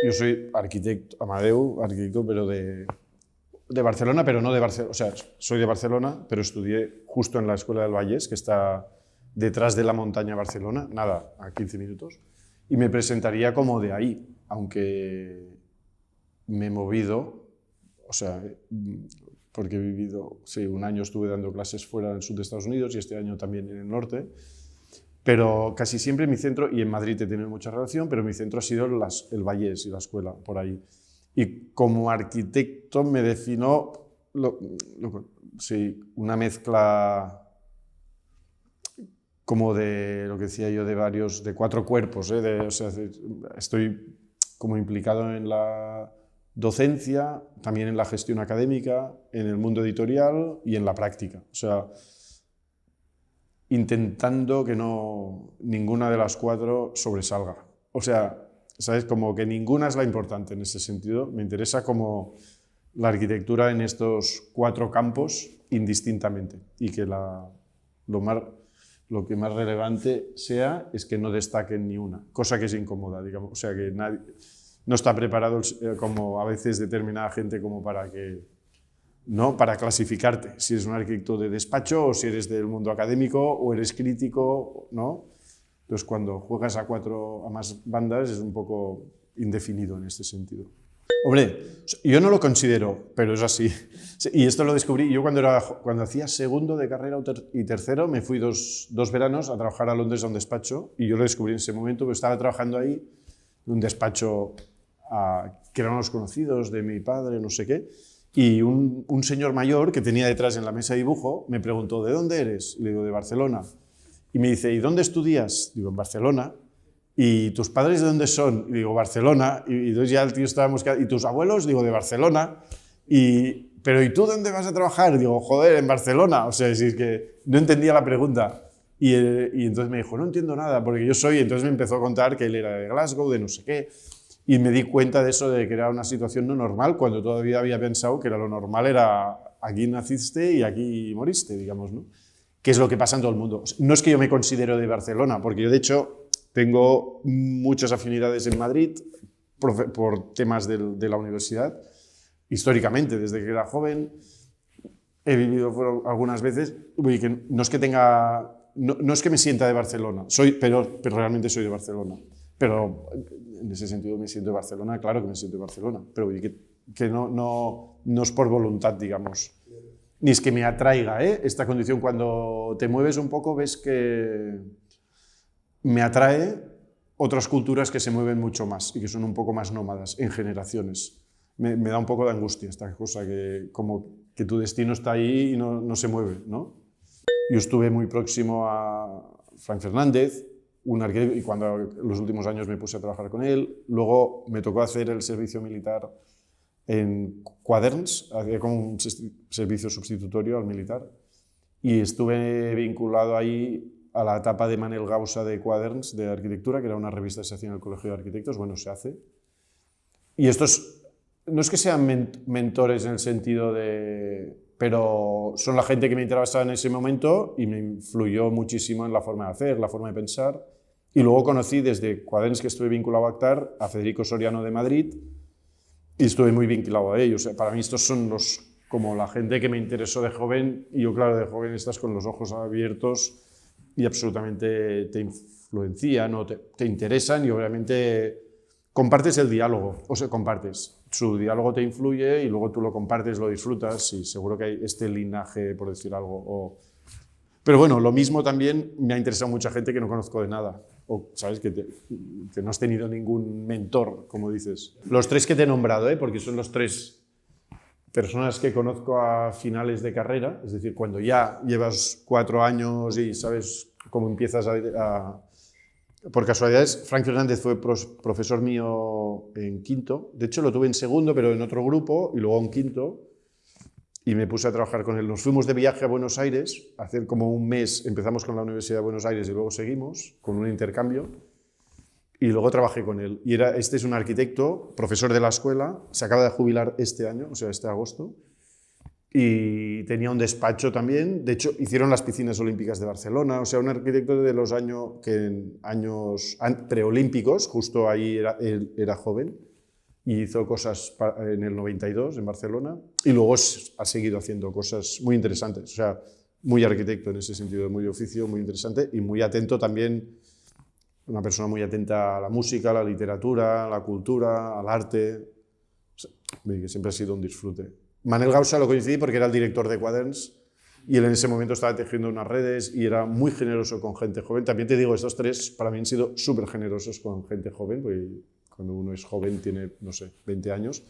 Yo soy arquitecto, Amadeu, arquitecto, pero de Barcelona, pero no de Barcelona. O sea, soy de Barcelona, pero estudié justo en la Escuela del Vallès, que está detrás de la montaña Barcelona, nada, a 15 minutos. Y me presentaría como de ahí, aunque me he movido, o sea, porque he vivido, sí, un año estuve dando clases fuera del sur de Estados Unidos y este año también en el norte. Pero casi siempre mi centro, y en Madrid he tenido mucha relación, pero mi centro ha sido el Vallès y la escuela, por ahí. Y como arquitecto me defino, sí, una mezcla como de, lo que decía yo, de 4 cuerpos. O sea, estoy como implicado en la docencia, también en la gestión académica, en el mundo editorial y en la práctica. O sea, intentando que ninguna de las 4 sobresalga. O sea, ¿sabes? Como que ninguna es la importante en ese sentido. Me interesa como la arquitectura en estos 4 campos indistintamente y que lo que más relevante sea es que no destaquen ni una, cosa que es incómoda, digamos. O sea, que nadie, no está preparado como a veces determinada gente como para que... ¿no? Para clasificarte, si eres un arquitecto de despacho o si eres del mundo académico o eres crítico, ¿no? Entonces, cuando juegas a más bandas es un poco indefinido en este sentido. Hombre, yo no lo considero, pero es así. Y esto lo descubrí yo cuando hacía segundo de carrera y tercero, me fui dos veranos a trabajar a Londres a un despacho y yo lo descubrí en ese momento, porque estaba trabajando ahí en un despacho que eran los conocidos de mi padre, no sé qué. Y un señor mayor que tenía detrás en la mesa de dibujo me preguntó, ¿de dónde eres? Y le digo, de Barcelona. Y me dice, ¿y dónde estudias? Digo, en Barcelona. ¿Y tus padres de dónde son? Y digo, Barcelona. Y entonces ya el tío estaba buscando, ¿y tus abuelos? Digo, de Barcelona. Pero ¿y tú dónde vas a trabajar? Digo, joder, en Barcelona. O sea, es que no entendía la pregunta. Y entonces me dijo, no entiendo nada, porque yo soy... Entonces me empezó a contar que él era de Glasgow, de no sé qué. Y me di cuenta de eso, de que era una situación no normal, cuando todavía había pensado que lo normal era aquí naciste y aquí moriste, digamos, ¿no? Que es lo que pasa en todo el mundo. No es que yo me considero de Barcelona, porque yo de hecho tengo muchas afinidades en Madrid por temas de la universidad, históricamente, desde que era joven. He vivido algunas veces, que no es que tenga... No es que me sienta de Barcelona, pero realmente soy de Barcelona. Pero en ese sentido me siento de Barcelona, claro que me siento de Barcelona, pero que no es por voluntad, digamos. Ni es que me atraiga esta condición. Cuando te mueves un poco ves que me atrae otras culturas que se mueven mucho más y que son un poco más nómadas en generaciones. Me da un poco de angustia esta cosa, como que tu destino está ahí y no se mueve, ¿no? Yo estuve muy próximo a Frank Fernández, un arquitecto, y cuando los últimos años me puse a trabajar con él. Luego me tocó hacer el servicio militar en Quaderns, hacía como un servicio sustitutorio al militar, y estuve vinculado ahí a la etapa de Manel Gausa de Quaderns, de arquitectura, que era una revista que se hacía en el Colegio de Arquitectos, bueno, se hace. Y estos no es que sean mentores en el sentido de... pero son la gente que me interesaba en ese momento y me influyó muchísimo en la forma de hacer, la forma de pensar. Y luego conocí desde Quaderns, que estuve vinculado a ACTAR, a Federico Soriano de Madrid, y estuve muy vinculado a ellos. O sea, para mí estos son como la gente que me interesó de joven, y yo, claro, de joven estás con los ojos abiertos y absolutamente te influencian o te interesan, y obviamente compartes el diálogo, o sea, compartes. Su diálogo te influye y luego tú lo compartes, lo disfrutas, y seguro que hay este linaje, por decir algo. Pero bueno, lo mismo también me ha interesado mucha gente que no conozco de nada, o sabes, que no has tenido ningún mentor, como dices. Los 3 que te he nombrado, porque son los 3 personas que conozco a finales de carrera, es decir, cuando ya llevas 4 años y sabes cómo empiezas Por casualidades, Frank Fernández fue profesor mío en quinto. De hecho, lo tuve en segundo, pero en otro grupo, y luego en quinto. Y me puse a trabajar con él. Nos fuimos de viaje a Buenos Aires, hace como un mes. Empezamos con la Universidad de Buenos Aires y luego seguimos con un intercambio. Y luego trabajé con él. Y este es un arquitecto, profesor de la escuela. Se acaba de jubilar este año, o sea, este agosto. Y tenía un despacho también. De hecho, hicieron las piscinas olímpicas de Barcelona. O sea, un arquitecto de los años preolímpicos, justo ahí él era joven. y hizo cosas en el 92 en Barcelona, y luego ha seguido haciendo cosas muy interesantes, o sea, muy arquitecto en ese sentido, muy de oficio, muy interesante y muy atento también, una persona muy atenta a la música, a la literatura, a la cultura, al arte, o sea, que siempre ha sido un disfrute. Manel Gausa lo coincidí porque era el director de Quaderns y él en ese momento estaba tejiendo unas redes y era muy generoso con gente joven. También te digo, estos tres para mí han sido súper generosos con gente joven, porque cuando uno es joven tiene, no sé, 20 años,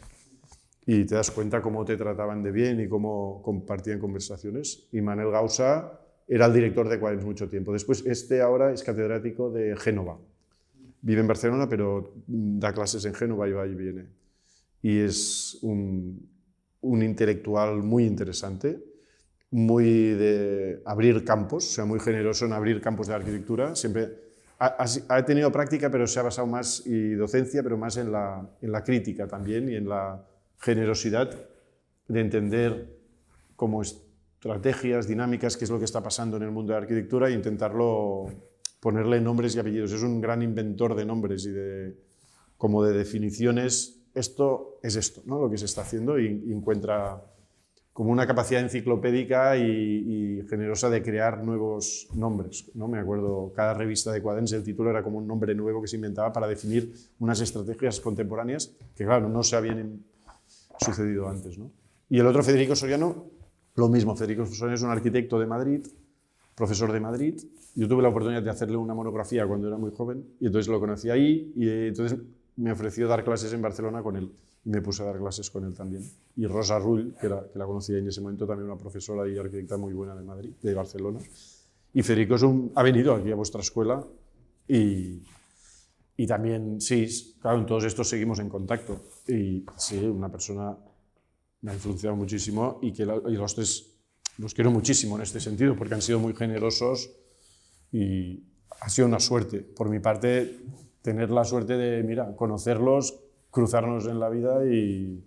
y te das cuenta cómo te trataban de bien y cómo compartían conversaciones. Y Manel Gausa era el director de Quaderns mucho tiempo. Después, ahora es catedrático de Génova. Vive en Barcelona, pero da clases en Génova y va y viene. Y es un intelectual muy interesante, muy de abrir campos, o sea, muy generoso en abrir campos de arquitectura. Siempre ha tenido práctica, pero se ha basado más, y docencia, pero más en la crítica también y en la generosidad de entender como estrategias, dinámicas, qué es lo que está pasando en el mundo de la arquitectura e intentarlo ponerle nombres y apellidos. Es un gran inventor de nombres y como de definiciones. Esto es esto, ¿no? Lo que se está haciendo, y encuentra como una capacidad enciclopédica y generosa de crear nuevos nombres, ¿no? Me acuerdo, cada revista de Quaderns, el título era como un nombre nuevo que se inventaba para definir unas estrategias contemporáneas que, claro, no se habían sucedido antes, ¿no? Y el otro, Federico Soriano, lo mismo. Federico Soriano es un arquitecto de Madrid, profesor de Madrid. Yo tuve la oportunidad de hacerle una monografía cuando era muy joven y entonces lo conocí ahí y entonces me ofreció dar clases en Barcelona con él. Y me puse a dar clases con él también. Y Rosa Rull, que la conocía en ese momento, también una profesora y arquitecta muy buena de Madrid, de Barcelona. Y Federico ha venido aquí a vuestra escuela y también, sí, claro, en todos estos seguimos en contacto. Y sí, una persona me ha influenciado muchísimo y los tres los quiero muchísimo en este sentido porque han sido muy generosos y ha sido una suerte. Por mi parte, tener la suerte de, mira, conocerlos, cruzarnos en la vida y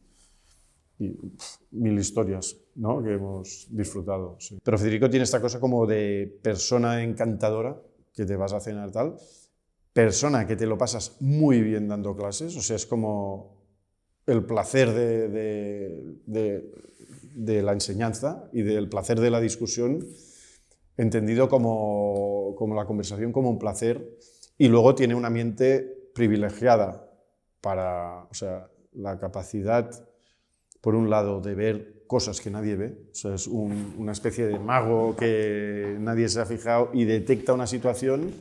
mil historias, ¿no?, que hemos disfrutado. Sí. Pero Federico tiene esta cosa como de persona encantadora, que te vas a cenar tal, persona que te lo pasas muy bien dando clases, o sea, es como el placer de la enseñanza y del placer de la discusión, entendido como la conversación como un placer, y luego tiene una mente privilegiada para, o sea, la capacidad, por un lado, de ver cosas que nadie ve, o sea, es una especie de mago que nadie se ha fijado y detecta una situación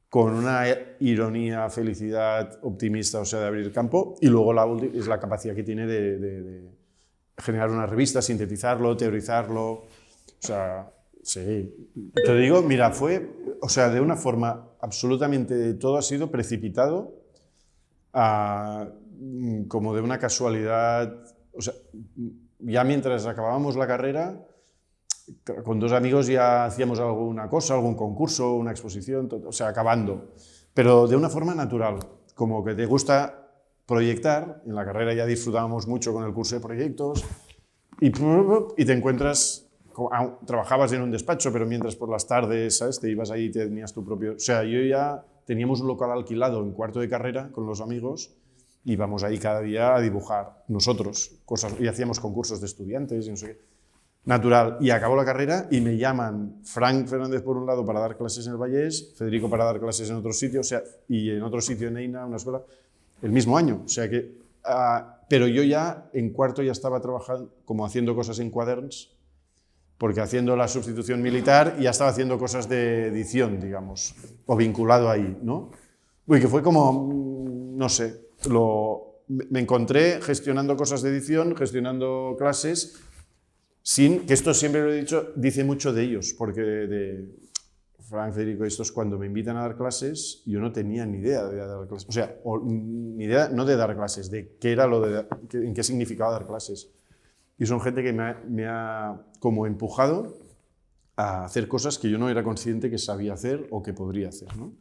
con una ironía, felicidad, optimista, o sea, de abrir campo, y luego es la capacidad que tiene de generar una revista, sintetizarlo, teorizarlo, o sea, sí. Te digo, mira, o sea, de una forma absolutamente, todo ha sido precipitado, como de una casualidad, o sea, ya mientras acabábamos la carrera, con dos amigos ya hacíamos alguna cosa, algún concurso, una exposición, o sea, acabando, pero de una forma natural, como que te gusta proyectar. En la carrera ya disfrutábamos mucho con el curso de proyectos y te encuentras, trabajabas en un despacho, pero mientras por las tardes, ¿sabes?, te ibas ahí y tenías tu propio... O sea, yo ya teníamos un local alquilado en cuarto de carrera con los amigos y íbamos ahí cada día a dibujar nosotros cosas y hacíamos concursos de estudiantes y no sé qué. Natural. Y acabó la carrera y me llaman Frank Fernández por un lado para dar clases en el Vallés, Federico para dar clases en otro sitio, o sea, y en otro sitio en Eina, una escuela, el mismo año. O sea que, pero yo ya en cuarto ya estaba trabajando, como haciendo cosas en Quaderns, porque haciendo la sustitución militar ya estaba haciendo cosas de edición, digamos, o vinculado ahí, ¿no? Y que fue como, no sé, me encontré gestionando cosas de edición, gestionando clases, sin que esto, siempre lo he dicho, dice mucho de ellos, porque de Frank, Federico, estos, cuando me invitan a dar clases, yo no tenía ni idea de dar clases, o sea, ni idea, no de dar clases, de qué era en qué significaba dar clases. Y son gente que me ha como empujado a hacer cosas que yo no era consciente que sabía hacer o que podría hacer, ¿no?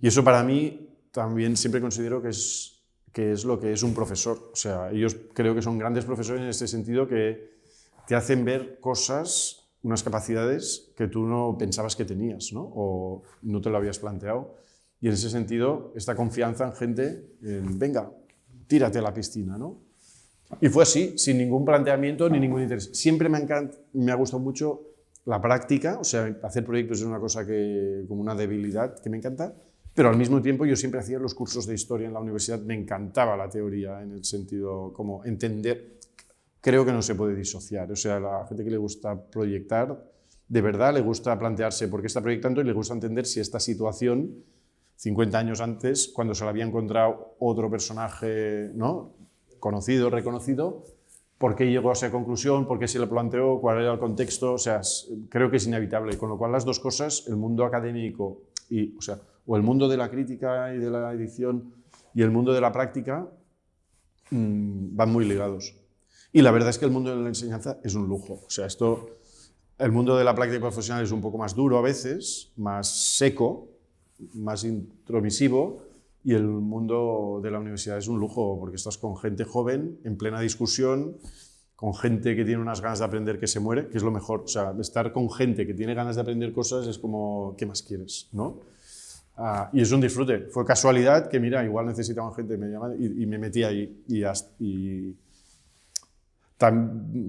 Y eso para mí también siempre considero que es lo que es un profesor. O sea, ellos creo que son grandes profesores en este sentido, que te hacen ver cosas, unas capacidades que tú no pensabas que tenías, ¿no? O no te lo habías planteado. Y en ese sentido, esta confianza en gente, venga, tírate a la piscina, ¿no? Y fue así, sin ningún planteamiento ni ningún interés. Siempre me ha gustado mucho la práctica, o sea, hacer proyectos es una cosa como una debilidad que me encanta, pero al mismo tiempo yo siempre hacía los cursos de historia en la universidad, me encantaba la teoría en el sentido como entender, creo que no se puede disociar, o sea, la gente que le gusta proyectar, de verdad le gusta plantearse por qué está proyectando y le gusta entender si esta situación, 50 años antes, cuando se la había encontrado otro personaje, ¿no?, conocido, reconocido, por qué llegó a esa conclusión, por qué se le planteó, cuál era el contexto, o sea, creo que es inevitable. Con lo cual las dos cosas, el mundo académico, o el mundo de la crítica y de la edición y el mundo de la práctica van muy ligados. Y la verdad es que el mundo de la enseñanza es un lujo. O sea, el mundo de la práctica profesional es un poco más duro a veces, más seco, más intromisivo, y el mundo de la universidad es un lujo, porque estás con gente joven, en plena discusión, con gente que tiene unas ganas de aprender que se muere, que es lo mejor. O sea, estar con gente que tiene ganas de aprender cosas es como, ¿qué más quieres?, ¿no? Y es un disfrute. Fue casualidad que, mira, igual necesitaban gente, me llaman y me metí ahí.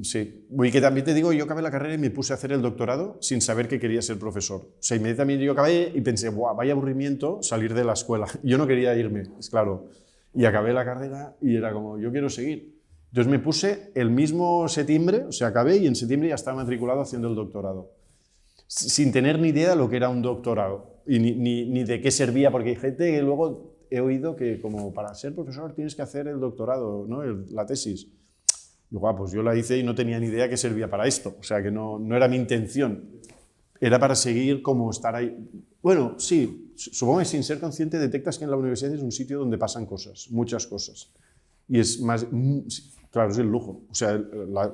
Sí. Y que también te digo, yo acabé la carrera y me puse a hacer el doctorado sin saber que quería ser profesor. O sea, inmediatamente yo acabé y pensé, ¡buah, vaya aburrimiento salir de la escuela! Yo no quería irme, es claro. Y acabé la carrera y era como, yo quiero seguir. Entonces me puse el mismo septiembre, o sea, acabé y en septiembre ya estaba matriculado haciendo el doctorado. Sin tener ni idea de lo que era un doctorado y ni de qué servía, porque hay gente que luego he oído que como para ser profesor tienes que hacer el doctorado, ¿no?, la tesis. Y pues yo la hice y no tenía ni idea que servía para esto, o sea que no era mi intención, era para seguir como estar ahí. Bueno, sí, supongo que sin ser consciente detectas que en la universidad es un sitio donde pasan cosas, muchas cosas, y es más, claro, es el lujo, o sea,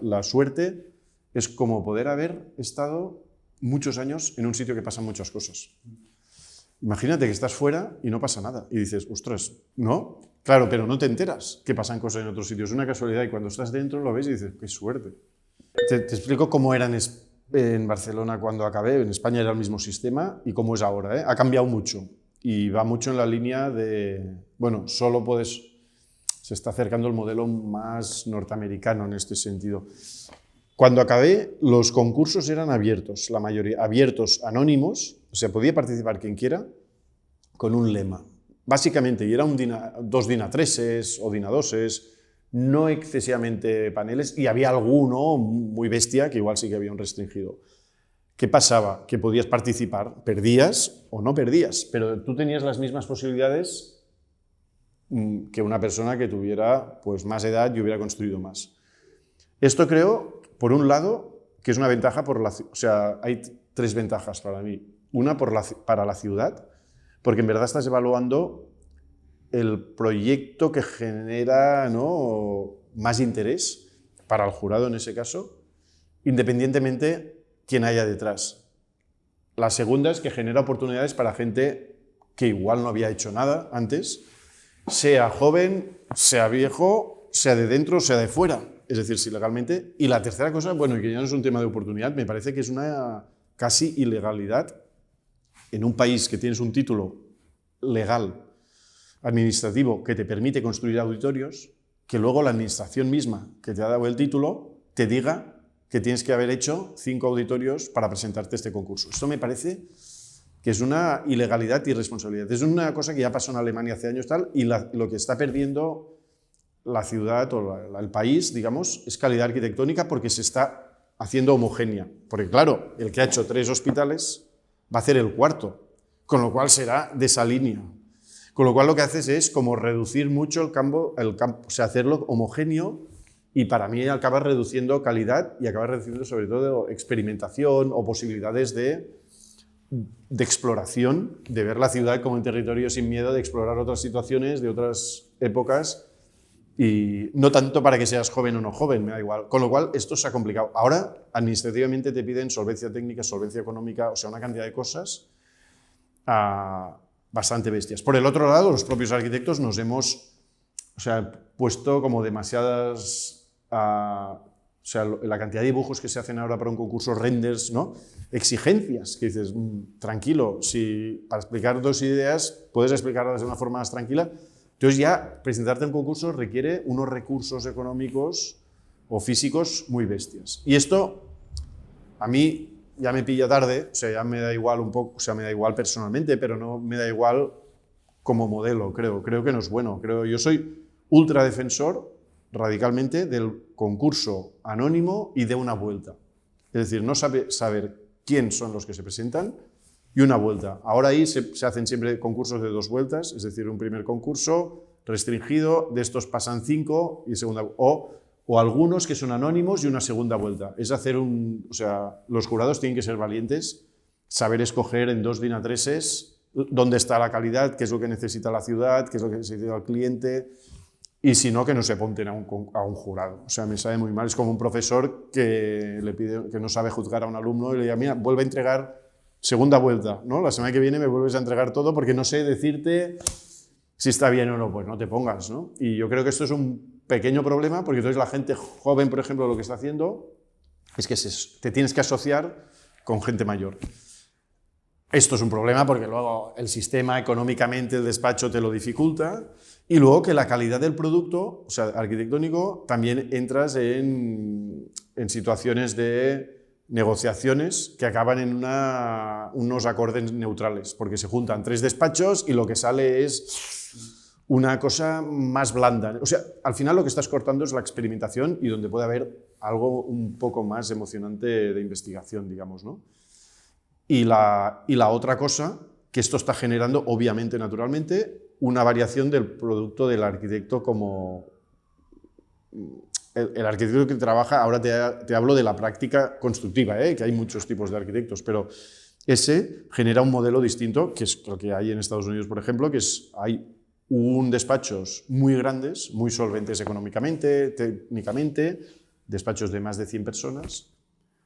la suerte es como poder haber estado muchos años en un sitio que pasan muchas cosas. Imagínate que estás fuera y no pasa nada, y dices, ostras, ¿no? Claro, pero no te enteras que pasan cosas en otros sitios, es una casualidad, y cuando estás dentro lo ves y dices, qué suerte. Te explico cómo era en Barcelona cuando acabé, en España era el mismo sistema, y cómo es ahora, ¿eh? Ha cambiado mucho, y va mucho en la línea de, bueno, se está acercando el modelo más norteamericano en este sentido. Cuando acabé, los concursos eran abiertos, la mayoría, abiertos, anónimos, o sea, podía participar quien quiera, con un lema. Básicamente, y era dos DIN A3 o DIN A2, no excesivamente paneles, y había alguno muy bestia que igual sí que había un restringido. ¿Qué pasaba? Que podías participar, perdías o no perdías, pero tú tenías las mismas posibilidades que una persona que tuviera pues, más edad y hubiera construido más. Esto creo, por un lado, que es una ventaja, o sea, hay tres ventajas para mí. Una para la ciudad, porque en verdad estás evaluando el proyecto que genera, ¿no?, más interés para el jurado en ese caso, independientemente quién haya detrás. La segunda es que genera oportunidades para gente que igual no había hecho nada antes, sea joven, sea viejo, sea de dentro, sea de fuera, es decir, si legalmente. Y la tercera cosa, bueno, y que ya no es un tema de oportunidad, me parece que es una casi ilegalidad en un país que tienes un título legal, administrativo, que te permite construir auditorios, que luego la administración misma que te ha dado el título te diga que tienes que haber hecho 5 auditorios para presentarte este concurso. Esto me parece que es una ilegalidad y irresponsabilidad. Es una cosa que ya pasó en Alemania hace años tal, y lo que está perdiendo la ciudad o el país, digamos, es calidad arquitectónica porque se está haciendo homogénea. Porque claro, el que ha hecho 3 hospitales va a hacer el 4, con lo cual será de esa línea. Con lo cual lo que haces es como reducir mucho el campo, o sea, hacerlo homogéneo, y para mí acabas reduciendo calidad y acabas reduciendo sobre todo experimentación o posibilidades de exploración, de ver la ciudad como un territorio sin miedo, de explorar otras situaciones de otras épocas, y no tanto para que seas joven o no joven, me da igual. Con lo cual esto se ha complicado. Ahora administrativamente te piden solvencia técnica, solvencia económica, o sea, una cantidad de cosas bastante bestias. Por el otro lado, los propios arquitectos nos hemos puesto como demasiadas... o sea, la cantidad de dibujos que se hacen ahora para un concurso, renders, ¿no? Exigencias, que dices, tranquilo, si para explicar 2 ideas puedes explicarlas de una forma más tranquila, Entonces ya presentarte a un concurso requiere unos recursos económicos o físicos muy bestias. Y esto a mí ya me pilla tarde, o sea, ya me da igual un poco, o sea, me da igual personalmente, pero no me da igual como modelo, creo que no es bueno. Yo soy ultra defensor radicalmente del concurso anónimo y de una vuelta. Es decir, no saber quién son los que se presentan y una vuelta. Ahora ahí se hacen siempre concursos de 2 vueltas, es decir, un primer concurso restringido, de estos pasan 5 y segunda, o algunos que son anónimos y una segunda vuelta. Es hacer o sea, los jurados tienen que ser valientes, saber escoger en 2 DIN-A3s dónde está la calidad, qué es lo que necesita la ciudad, qué es lo que necesita el cliente, y si no, que no se apunten a un jurado. O sea, me sabe muy mal. Es como un profesor que le pide, que no sabe juzgar a un alumno y le dice, mira, vuelve a entregar segunda vuelta, ¿no? La semana que viene me vuelves a entregar todo porque no sé decirte si está bien o no. Pues no te pongas, ¿no? Y yo creo que esto es un pequeño problema, porque entonces la gente joven, por ejemplo, lo que está haciendo es que te tienes que asociar con gente mayor. Esto es un problema porque luego el sistema económicamente, el despacho te lo dificulta, y luego que la calidad del producto, o sea, arquitectónico, también entras en situaciones de negociaciones que acaban en unos acordes neutrales, porque se juntan 3 despachos y lo que sale es una cosa más blanda. O sea, al final lo que estás cortando es la experimentación y donde puede haber algo un poco más emocionante de investigación, digamos, ¿no? Y la otra cosa, que esto está generando, obviamente, naturalmente, una variación del producto del arquitecto como... El arquitecto que trabaja, ahora te hablo de la práctica constructiva, que hay muchos tipos de arquitectos, pero ese genera un modelo distinto, que es lo que hay en Estados Unidos, por ejemplo, que hay despachos muy grandes, muy solventes económicamente, técnicamente, despachos de más de 100 personas,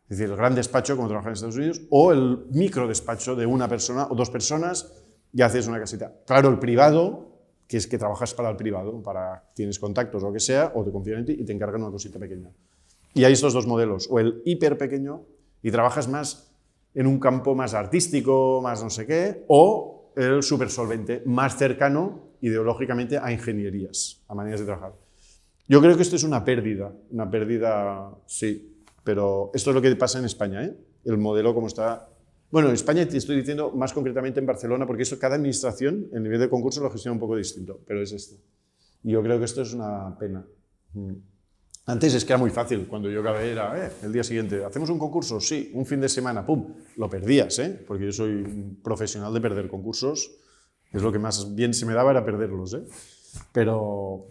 es decir, el gran despacho, como trabaja en Estados Unidos, o el micro despacho de 1 persona o 2 personas y haces una casita. Claro, el privado, que es que trabajas para el privado, tienes contactos o lo que sea, o te confían en ti y te encargan una cosita pequeña. Y hay estos 2 modelos, o el hiper pequeño y trabajas más en un campo más artístico, más no sé qué, o el súper solvente, más cercano ideológicamente a ingenierías, a maneras de trabajar. Yo creo que esto es una pérdida, sí. Pero esto es lo que pasa en España, ¿eh? El modelo como está... Bueno, en España te estoy diciendo más concretamente en Barcelona, porque eso cada administración, el nivel de concurso lo gestiona un poco distinto, pero es esto. Y yo creo que esto es una pena. Antes es que era muy fácil, cuando yo acabé era, el día siguiente, ¿hacemos un concurso? Sí, un fin de semana, pum, lo perdías, porque yo soy un profesional de perder concursos, es lo que más bien se me daba era perderlos, pero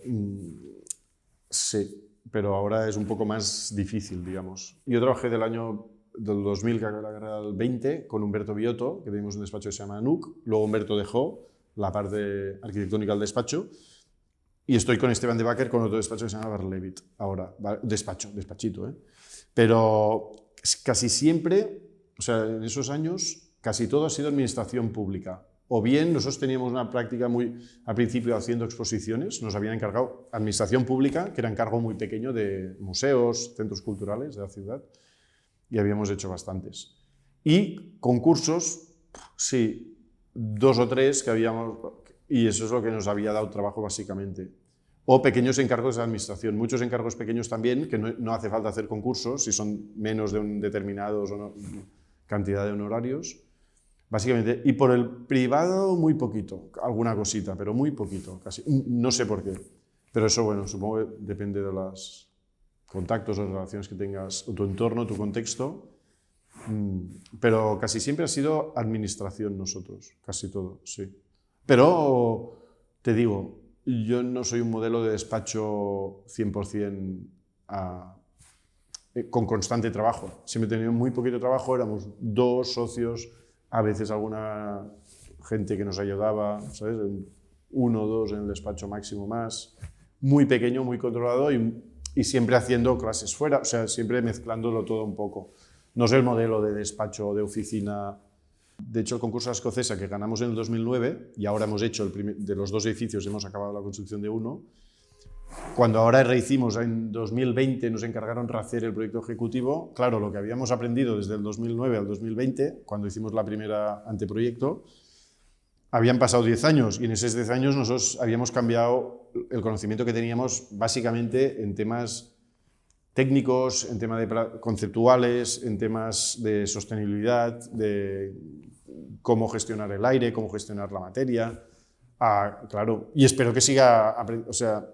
sí. Pero ahora es un poco más difícil, digamos. Yo trabajé del 2000, que acabé la carrera, al 20, con Humberto Biotto, que tenemos un despacho que se llama NUC, luego Humberto dejó la parte arquitectónica del despacho, y estoy con Esteban de Backer con otro despacho que se llama Barlevit, ahora, despachito, Pero casi siempre, o sea, en esos años, casi todo ha sido administración pública. O bien nosotros teníamos una práctica al principio haciendo exposiciones, nos habían encargado administración pública, que era encargo muy pequeño de museos, centros culturales de la ciudad, y habíamos hecho bastantes. Y concursos, sí, 2 o 3 que habíamos, y eso es lo que nos había dado trabajo básicamente. O pequeños encargos de administración, muchos encargos pequeños también, que no hace falta hacer concursos, si son menos de un determinado cantidad de honorarios. Básicamente, y por el privado muy poquito, alguna cosita, pero muy poquito, casi, no sé por qué. Pero eso, bueno, supongo que depende de los contactos o relaciones que tengas, o tu entorno, tu contexto, pero casi siempre ha sido administración nosotros, casi todo, sí. Pero, te digo, yo no soy un modelo de despacho 100% con constante trabajo. Siempre he tenido muy poquito trabajo, éramos 2 socios, a veces alguna gente que nos ayudaba, ¿sabes? 1 o 2 en el despacho máximo más, muy pequeño, muy controlado y siempre haciendo clases fuera, o sea, siempre mezclándolo todo un poco. No es el modelo de despacho o de oficina. De hecho, el concurso de la escocesa que ganamos en el 2009, y ahora hemos hecho de los 2 edificios, hemos acabado la construcción de uno. Cuando ahora rehicimos en 2020, nos encargaron de hacer el proyecto ejecutivo. Claro, lo que habíamos aprendido desde el 2009 al 2020, cuando hicimos la primera anteproyecto, habían pasado 10 años y en esos 10 años nosotros habíamos cambiado el conocimiento que teníamos básicamente en temas técnicos, en temas conceptuales, en temas de sostenibilidad, de cómo gestionar el aire, cómo gestionar la materia. Claro, y espero que siga, o sea,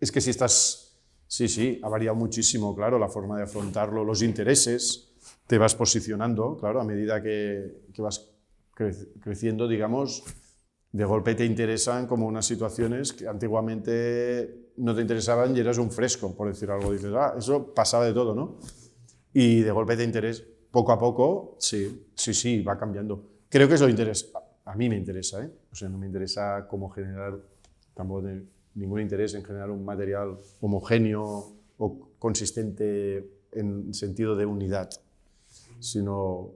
es que si estás, sí, ha variado muchísimo, claro, la forma de afrontarlo, los intereses, te vas posicionando, claro, a medida que vas creciendo, digamos, de golpe te interesan como unas situaciones que antiguamente no te interesaban y eras un fresco, por decir algo. Dices, eso pasaba de todo, ¿no? Y de golpe te interesa, poco a poco, sí, va cambiando. Creo que es lo interés. A mí me interesa, ¿eh? O sea, no me interesa cómo generar, tampoco tengo ningún interés en generar un material homogéneo o consistente en sentido de unidad, sino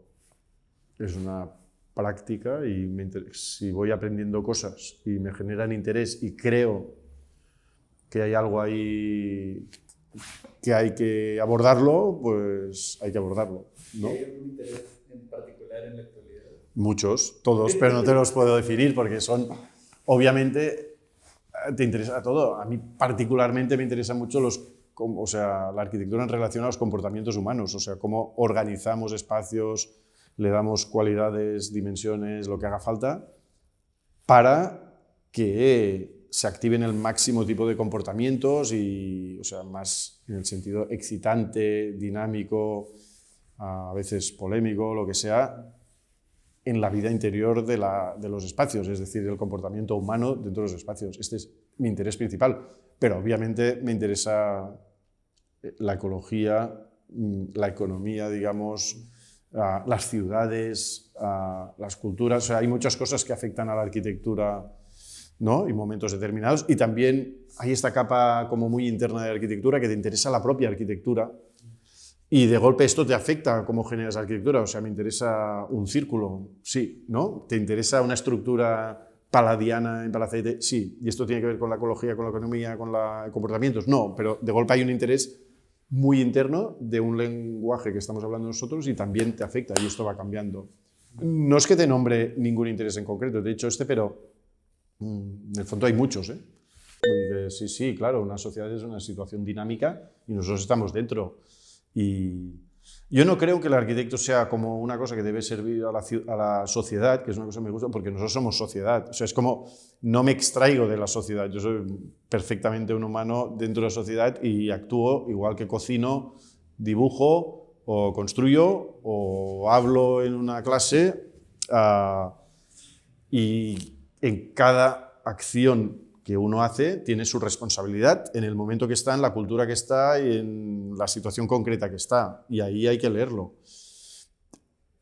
es una práctica y si voy aprendiendo cosas y me generan interés y creo que hay algo ahí que hay que abordarlo, pues hay que abordarlo, ¿no? ¿Hay algún interés en particular en la actualidad? Muchos, todos, pero no te los puedo definir porque son, obviamente, te interesa todo. A mí particularmente me interesan mucho la arquitectura en relación a los comportamientos humanos, o sea, cómo organizamos espacios, le damos cualidades, dimensiones, lo que haga falta, para que se activen el máximo tipo de comportamientos y, o sea, más en el sentido excitante, dinámico, a veces polémico, lo que sea, en la vida interior de los espacios, es decir, el comportamiento humano dentro de los espacios. Este es mi interés principal, pero obviamente me interesa la ecología, la economía, digamos, las ciudades, las culturas. O sea, hay muchas cosas que afectan a la arquitectura, ¿no? En momentos determinados, y también hay esta capa como muy interna de la arquitectura que te interesa la propia arquitectura y de golpe esto te afecta a cómo generas arquitectura. O sea, me interesa un círculo, sí, ¿no? ¿Te interesa una estructura paladiana en Palacete? Sí. ¿Y esto tiene que ver con la ecología, con la economía, con los comportamientos? No, pero de golpe hay un interés muy interno de un lenguaje que estamos hablando nosotros y también te afecta y esto va cambiando. No es que te nombre ningún interés en concreto, de hecho pero en el fondo hay muchos, ¿eh? Porque sí, claro, una sociedad es una situación dinámica y nosotros estamos dentro. Y yo no creo que el arquitecto sea como una cosa que debe servir a la sociedad, que es una cosa que me gusta, porque nosotros somos sociedad. O sea, es como, no me extraigo de la sociedad, yo soy perfectamente un humano dentro de la sociedad y actúo igual que cocino, dibujo o construyo o hablo en una clase y en cada acción que uno hace tiene su responsabilidad en el momento que está, en la cultura que está y en la situación concreta que está. Y ahí hay que leerlo.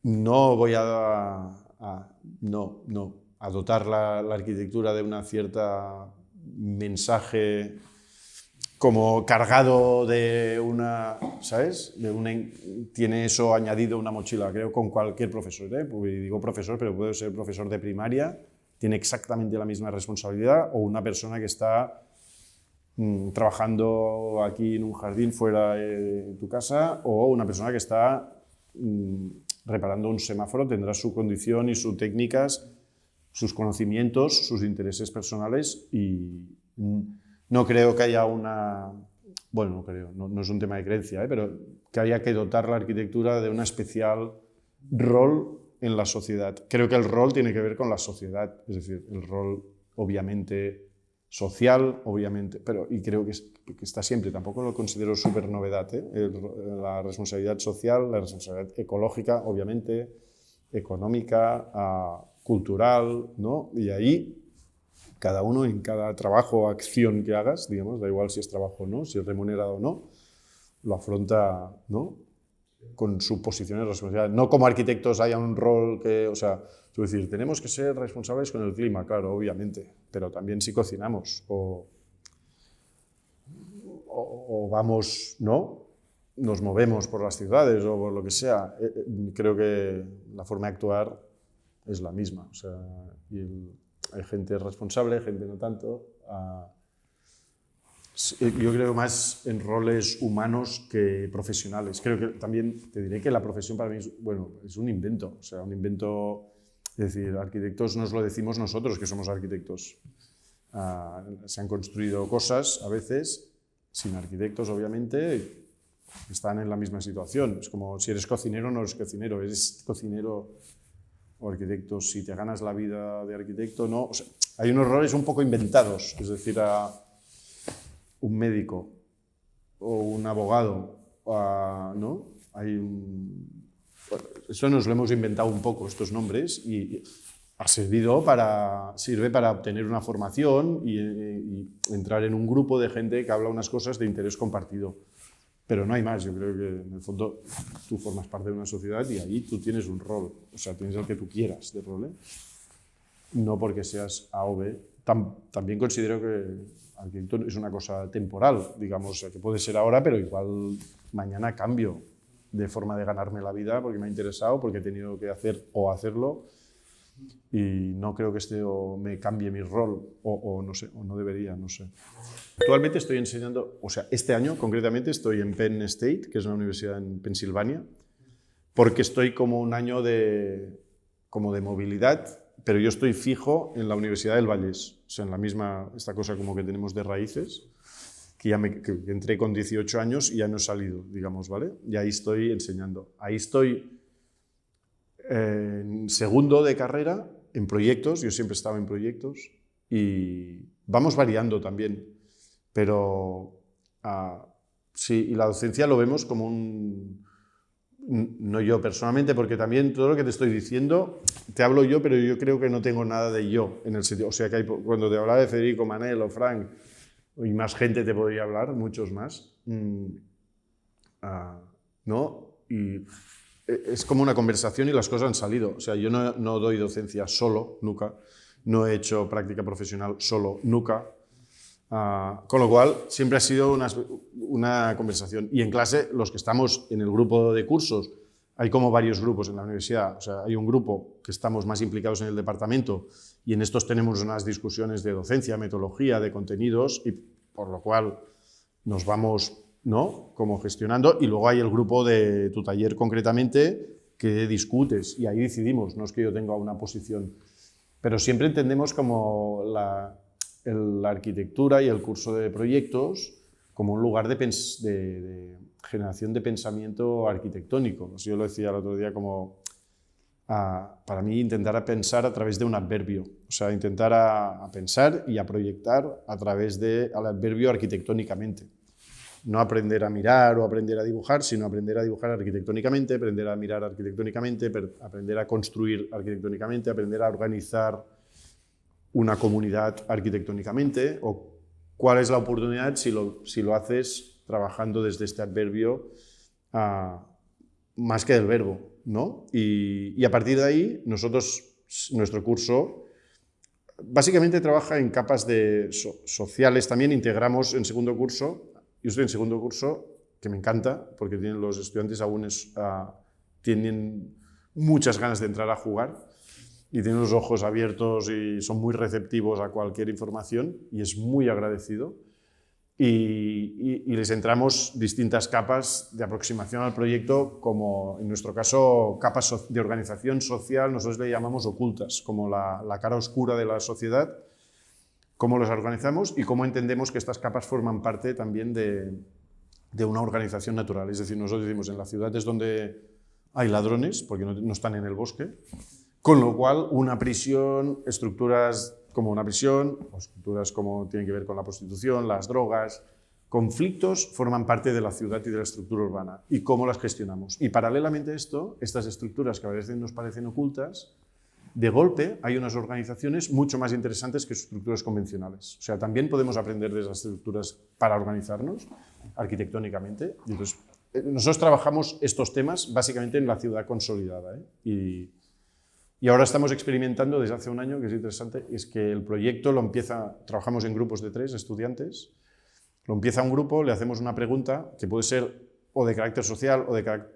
No voy a dotar la arquitectura de una cierta mensaje como cargado de una, ¿sabes? Tiene eso añadido una mochila, creo, con cualquier profesor, ¿eh? Porque digo profesor, pero puede ser profesor de primaria, tiene exactamente la misma responsabilidad, o una persona que está trabajando aquí en un jardín fuera de tu casa, o una persona que está reparando un semáforo, tendrá su condición y sus técnicas, sus conocimientos, sus intereses personales y no creo que haya una... Bueno, no creo, no es un tema de creencia, pero que haya que dotar la arquitectura de un especial rol en la sociedad. Creo que el rol tiene que ver con la sociedad, es decir, el rol obviamente social, obviamente, y creo que está siempre, tampoco lo considero súper novedad, la responsabilidad social, la responsabilidad ecológica, obviamente, económica, cultural, ¿no? Y ahí cada uno en cada trabajo o acción que hagas, digamos, da igual si es trabajo o no, si es remunerado o no, lo afronta, ¿no?, con su posición de responsabilidad. No como arquitectos haya un rol que, o sea, es decir, tenemos que ser responsables con el clima, claro, obviamente, pero también si cocinamos o vamos, ¿no?, nos movemos por las ciudades o por lo que sea, creo que la forma de actuar es la misma, o sea, hay gente responsable, gente no tanto. Yo creo más en roles humanos que profesionales. Creo que también te diré que la profesión para mí es un invento. O sea, un invento Es decir, arquitectos nos lo decimos nosotros, que somos arquitectos. Se han construido cosas, a veces, sin arquitectos, obviamente, están en la misma situación. Es como si eres cocinero, no eres cocinero, eres cocinero o arquitecto. Si te ganas la vida de arquitecto, no. O sea, hay unos roles un poco inventados, es decir, a un médico o un abogado, ¿no? Bueno, eso nos lo hemos inventado un poco, estos nombres, y sirve para obtener una formación y entrar en un grupo de gente que habla unas cosas de interés compartido. Pero no hay más, yo creo que en el fondo tú formas parte de una sociedad y ahí tú tienes un rol, o sea, tienes el que tú quieras de rol, no porque seas A o B. También considero que arquitecto es una cosa temporal, digamos, o sea, que puede ser ahora, pero igual mañana cambio de forma de ganarme la vida porque me ha interesado, porque he tenido que hacer o hacerlo, y no creo que me cambie mi rol, o no sé, o no debería, no sé. Actualmente estoy enseñando, o sea, este año concretamente estoy en Penn State, que es una universidad en Pensilvania, porque estoy como un año como de movilidad, pero yo estoy fijo en la Universidad del Vallès, o sea, en la misma, esta cosa como que tenemos de raíces, que entré con 18 años y ya no he salido, digamos, ¿vale? Y ahí estoy enseñando. Ahí estoy en segundo de carrera, en proyectos, yo siempre estaba en proyectos, y vamos variando también, pero sí, y la docencia lo vemos como no yo personalmente, porque también todo lo que te estoy diciendo, te hablo yo, pero yo creo que no tengo nada de yo, en el sentido, o sea, que cuando te hablaba de Federico, Manel o Frank, y más gente te podría hablar, muchos más, ¿no? Y es como una conversación y las cosas han salido. O sea, yo no doy docencia solo, nunca. No he hecho práctica profesional solo, nunca. Con lo cual, siempre ha sido una conversación. Y en clase, los que estamos en el grupo de cursos, hay como varios grupos en la universidad. O sea, hay un grupo que estamos más implicados en el departamento y en estos tenemos unas discusiones de docencia, metodología, de contenidos, y por lo cual nos vamos, ¿no?, como gestionando, y luego hay el grupo de tu taller concretamente que discutes y ahí decidimos, no es que yo tenga una posición, pero siempre entendemos como la arquitectura y el curso de proyectos como un lugar de generación de pensamiento arquitectónico. Yo lo decía el otro día como, para mí, intentar pensar a través de un adverbio, o sea, intentar a pensar y a proyectar a través del adverbio arquitectónicamente. No aprender a mirar o aprender a dibujar, sino aprender a dibujar arquitectónicamente, aprender a mirar arquitectónicamente, aprender a construir arquitectónicamente, aprender a organizar una comunidad arquitectónicamente, o cuál es la oportunidad si lo haces trabajando desde este adverbio más que del verbo, ¿no? Y a partir de ahí, nuestro curso básicamente trabaja en capas sociales. También integramos en segundo curso. Yo estoy en segundo curso, que me encanta, porque los estudiantes aún tienen muchas ganas de entrar a jugar y tienen los ojos abiertos y son muy receptivos a cualquier información, y es muy agradecido. Y les entramos distintas capas de aproximación al proyecto, como en nuestro caso capas de organización social, nosotros le llamamos ocultas, como la cara oscura de la sociedad, cómo los organizamos y cómo entendemos que estas capas forman parte también de una organización natural. Es decir, nosotros decimos, en la ciudad es donde hay ladrones, porque no están en el bosque, con lo cual una prisión, estructuras como una prisión, o estructuras como tienen que ver con la prostitución, las drogas, conflictos forman parte de la ciudad y de la estructura urbana, y cómo las gestionamos. Y paralelamente a esto, estas estructuras que a veces nos parecen ocultas, de golpe hay unas organizaciones mucho más interesantes que estructuras convencionales. O sea, también podemos aprender de esas estructuras para organizarnos arquitectónicamente. Y entonces, nosotros trabajamos estos temas básicamente en la ciudad consolidada, ¿eh? Y ahora estamos experimentando desde hace un año, que es interesante, es que el proyecto trabajamos en grupos de 3 estudiantes, lo empieza un grupo, le hacemos una pregunta que puede ser o de carácter social,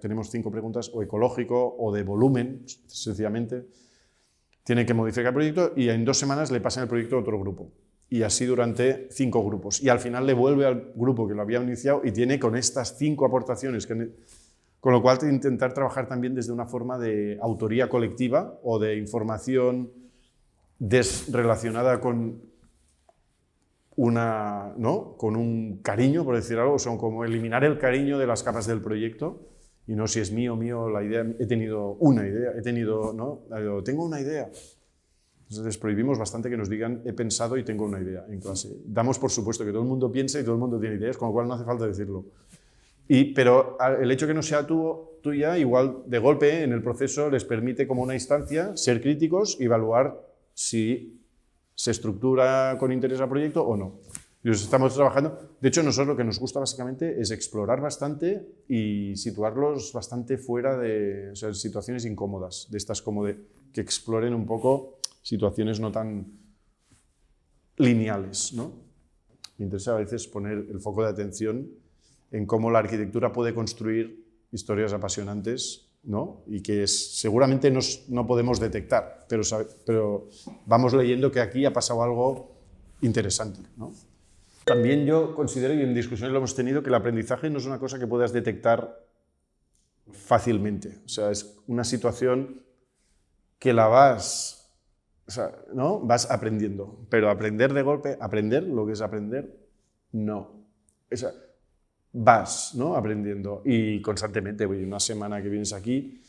tenemos 5 preguntas, o ecológico, o de volumen, sencillamente. Tiene que modificar el proyecto y en 2 semanas le pasan el proyecto a otro grupo. Y así durante 5 grupos. Y al final le vuelve al grupo que lo había iniciado y tiene con estas 5 aportaciones Con lo cual, intentar trabajar también desde una forma de autoría colectiva o de información desrelacionada con ¿no? Con un cariño, por decir algo, son como eliminar el cariño de las capas del proyecto y no si es mío, la idea, he tenido una idea, ¿no? Tengo una idea. Entonces prohibimos bastante que nos digan he pensado y tengo una idea en clase. Damos por supuesto que todo el mundo piensa y todo el mundo tiene ideas, con lo cual no hace falta decirlo. Pero el hecho que no sea tuya, igual de golpe en el proceso les permite como una instancia ser críticos y evaluar si se estructura con interés al proyecto o no. Y estamos trabajando. De hecho, nosotros lo que nos gusta básicamente es explorar bastante y situarlos bastante fuera de, o sea, situaciones incómodas, de estas como de que exploren un poco situaciones no tan lineales, ¿no? Me interesa a veces poner el foco de atención en cómo la arquitectura puede construir historias apasionantes, ¿no? Y que seguramente no podemos detectar, pero vamos leyendo que aquí ha pasado algo interesante, ¿no? También yo considero, y en discusiones lo hemos tenido, que el aprendizaje no es una cosa que puedas detectar fácilmente. O sea, es una situación que la ¿no? Vas aprendiendo, pero aprender de golpe, aprender lo que es aprender, no. Vas, ¿no? Aprendiendo y constantemente, una semana que vienes aquí,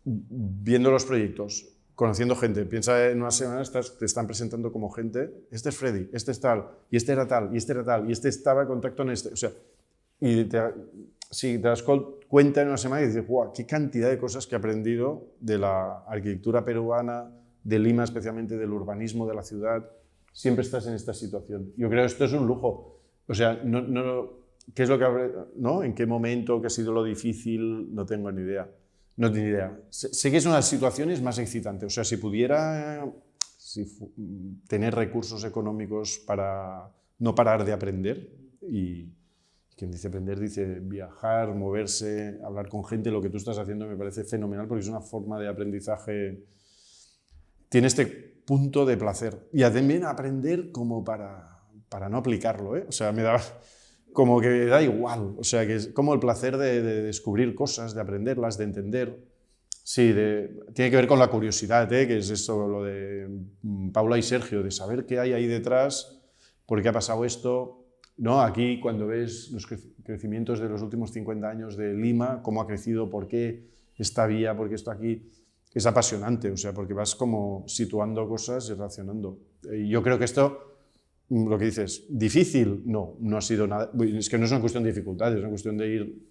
viendo los proyectos, conociendo gente, piensa en una semana te están presentando como gente, este es Freddy, este es tal, y este era tal, y este era tal, y este estaba en contacto en este, o sea, y si te das cuenta en una semana y dices, wow, qué cantidad de cosas que he aprendido de la arquitectura peruana, de Lima especialmente, del urbanismo de la ciudad, siempre estás en esta situación. Yo creo que esto es un lujo, o sea, ¿qué es lo que ¿no? ¿En qué momento? ¿Qué ha sido lo difícil? No tengo ni idea. No tengo ni idea. Sé que es una de las situaciones más excitantes. O sea, si pudiera tener recursos económicos para no parar de aprender, y quien dice aprender dice viajar, moverse, hablar con gente, lo que tú estás haciendo me parece fenomenal porque es una forma de aprendizaje. Tiene este punto de placer. Y también aprender como para no aplicarlo, ¿eh? O sea, me da como que da igual, o sea, que es como el placer de descubrir cosas, de aprenderlas, de entender. Sí, tiene que ver con la curiosidad, ¿eh? Que es eso, lo de Paula y Sergio, de saber qué hay ahí detrás, por qué ha pasado esto, ¿no? Aquí cuando ves los crecimientos de los últimos 50 años de Lima, cómo ha crecido, por qué esta vía, por qué esto aquí, es apasionante, o sea, porque vas como situando cosas y relacionando. Y yo creo que esto, lo que dices, ¿difícil? No, no ha sido nada. Es que no es una cuestión de dificultades, es una cuestión de ir...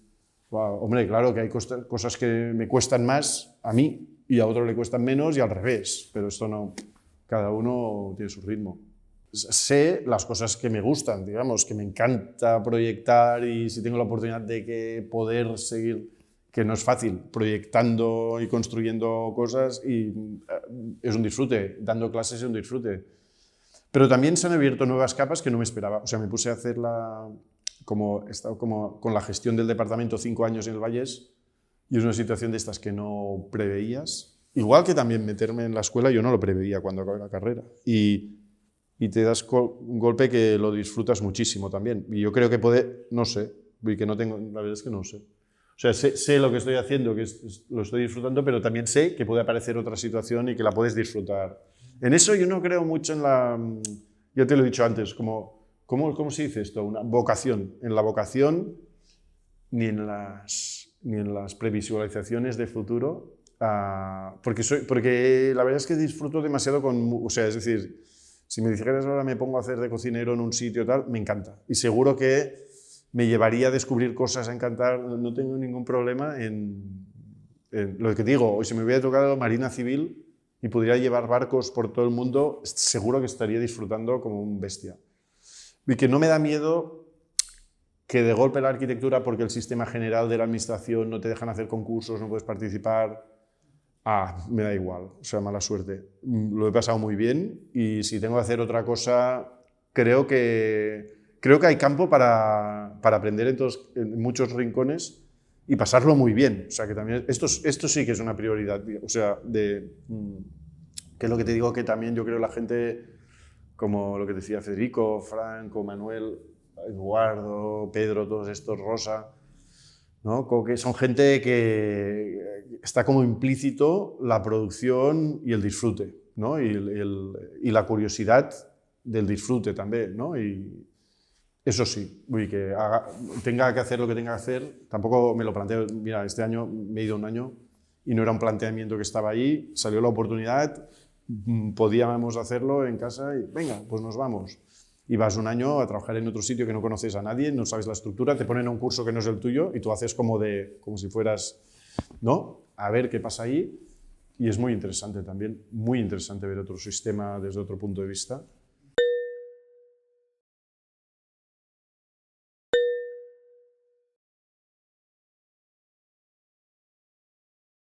Wow, hombre, claro que hay cosas que me cuestan más a mí y a otro le cuestan menos y al revés, pero esto no... Cada uno tiene su ritmo. Sé las cosas que me gustan, digamos, que me encanta proyectar y si tengo la oportunidad de poder seguir, que no es fácil, proyectando y construyendo cosas y es un disfrute, dando clases es un disfrute. Pero también se han abierto nuevas capas que no me esperaba. O sea, me puse a hacer he estado como con la gestión del departamento 5 años en el Vallés y es una situación de estas que no preveías. Igual que también meterme en la escuela, yo no lo preveía cuando acabé la carrera. Y te das un golpe que lo disfrutas muchísimo también. Y yo creo que no sé, y que no tengo, la verdad es que no sé. O sea, sé lo que estoy haciendo, lo estoy disfrutando, pero también sé que puede aparecer otra situación y que la puedes disfrutar. En eso yo no creo mucho en ya te lo he dicho antes, ¿cómo se dice esto? Una vocación. En la vocación ni en las previsualizaciones de futuro, porque la verdad es que disfruto demasiado o sea, es decir, si me dijeras ahora me pongo a hacer de cocinero en un sitio tal, me encanta. Y seguro que me llevaría a descubrir cosas, a encantar, no tengo ningún problema en lo que digo, hoy si me hubiera tocado Marina Civil y pudiera llevar barcos por todo el mundo, seguro que estaría disfrutando como un bestia. Y que no me da miedo que de golpe la arquitectura, porque el sistema general de la administración no te dejan hacer concursos, no puedes participar, me da igual, o sea, mala suerte. Lo he pasado muy bien y si tengo que hacer otra cosa, creo que hay campo para aprender en muchos rincones y pasarlo muy bien. O sea, que también esto sí que es una prioridad. O sea, que es lo que te digo, que también yo creo la gente, como lo que decía Federico, Franco, Manuel, Eduardo, Pedro, todos estos, Rosa, ¿no? Como que son gente que está como implícito la producción y el disfrute, ¿no? Y la curiosidad del disfrute también, ¿no? Y eso sí, que tenga que hacer lo que tenga que hacer, tampoco me lo planteo. Mira, este año me he ido un año y no era un planteamiento que estaba ahí, salió la oportunidad, podíamos hacerlo en casa y venga, pues nos vamos. Y vas un año a trabajar en otro sitio que no conoces a nadie, no sabes la estructura, te ponen a un curso que no es el tuyo y tú haces como si fueras, ¿no? A ver qué pasa ahí. Y es muy interesante también, muy interesante ver otro sistema desde otro punto de vista.